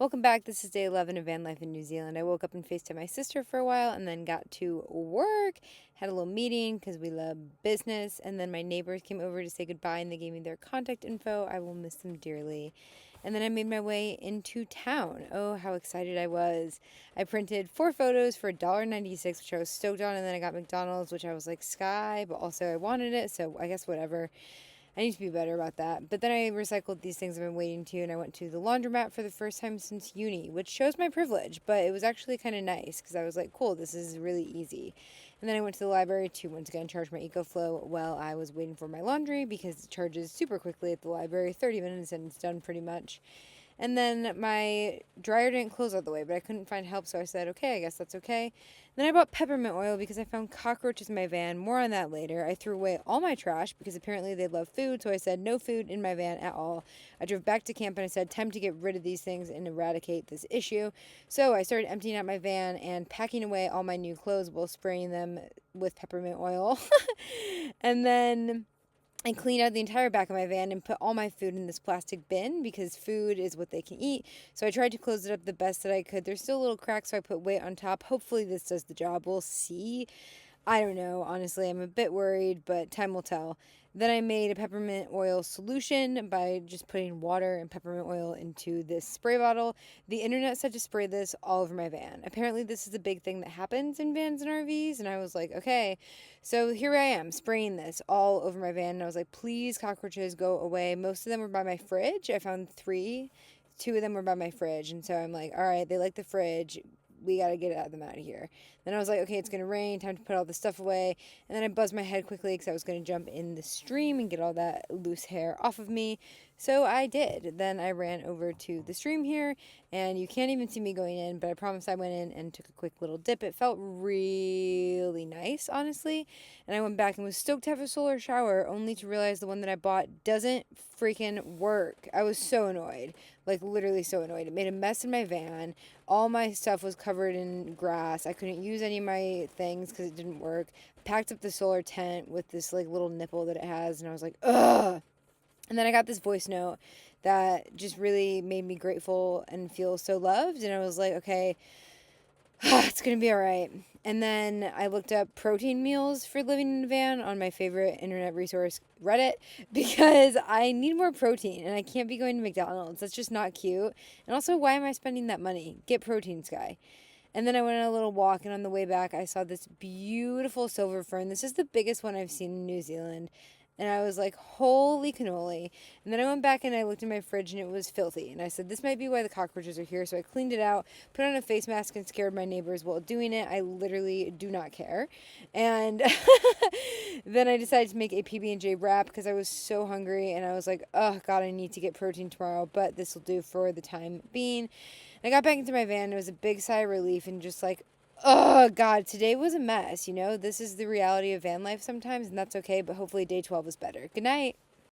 Welcome back. This is day 11 of van life in New Zealand. I woke up and FaceTimed my sister for a while and then got to work. Had a little meeting because we love business. And then my neighbors came over to say goodbye and they gave me their contact info. I will miss them dearly. And then I made my way into town. Oh, how excited I was. I printed 4 photos for $1.96, which I was stoked on. And then I got McDonald's, which I was like, sky, but also I wanted it. So I guess whatever. I need to be better about that. But then I recycled these things I've been waiting to, and I went to the laundromat for the first time since uni, which shows my privilege, but it was actually kind of nice because I was like, cool, this is really easy. And then I went to the library to once again charge my EcoFlow while I was waiting for my laundry because it charges super quickly at the library, 30 minutes and it's done pretty much. And then my dryer didn't close all the way, but I couldn't find help, so I said, okay, I guess that's okay. Then I bought peppermint oil because I found cockroaches in my van. More on that later. I threw away all my trash because apparently they love food, so I said no food in my van at all. I drove back to camp and I said, time to get rid of these things and eradicate this issue. So I started emptying out my van and packing away all my new clothes while spraying them with peppermint oil. And then I cleaned out the entire back of my van and put all my food in this plastic bin because food is what they can eat. So I tried to close it up the best that I could. There's still a little crack, so I put weight on top. Hopefully this does the job. We'll see. I don't know. Honestly, I'm a bit worried, but time will tell. Then I made a peppermint oil solution by just putting water and peppermint oil into this spray bottle. The internet said to spray this all over my van. Apparently, this is a big thing that happens in vans and RVs, and I was like, okay. So here I am spraying this all over my van, and I was like, please, cockroaches, go away. Most of them were by my fridge. I found 3. 2 of them were by my fridge, and so I'm like, all right, they like the fridge. We got to get them out of here. Then I was like, okay, it's going to rain, time to put all this stuff away. And then I buzzed my head quickly because I was going to jump in the stream and get all that loose hair off of me. So I did. Then I ran over to the stream here, and you can't even see me going in, but I promise I went in and took a quick little dip. It felt really nice, honestly. And I went back and was stoked to have a solar shower, only to realize the one that I bought doesn't freaking work. I was so annoyed. Like, literally so annoyed. It made a mess in my van. All my stuff was covered in grass. I couldn't use any of my things because it didn't work. Packed up the solar tent with this, like, little nipple that it has, and I was like, ugh. And then I got this voice note that just really made me grateful and feel so loved. And I was like, okay, it's going to be all right. And then I looked up protein meals for living in a van on my favorite internet resource, Reddit, because I need more protein and I can't be going to McDonald's. That's just not cute. And also, why am I spending that money? Get protein, Sky. And then I went on a little walk, and on the way back, I saw this beautiful silver fern. This is the biggest one I've seen in New Zealand. And I was like, holy cannoli. And then I went back and I looked in my fridge and it was filthy. And I said, this might be why the cockroaches are here. So I cleaned it out, put on a face mask, and scared my neighbors while doing it. I literally do not care. And then I decided to make a PB&J wrap because I was so hungry. And I was like, oh, God, I need to get protein tomorrow. But this will do for the time being. And I got back into my van. It was a big sigh of relief and just like, oh, God, today was a mess, you know? This is the reality of van life sometimes, and that's okay, but hopefully day 12 is better. Good night.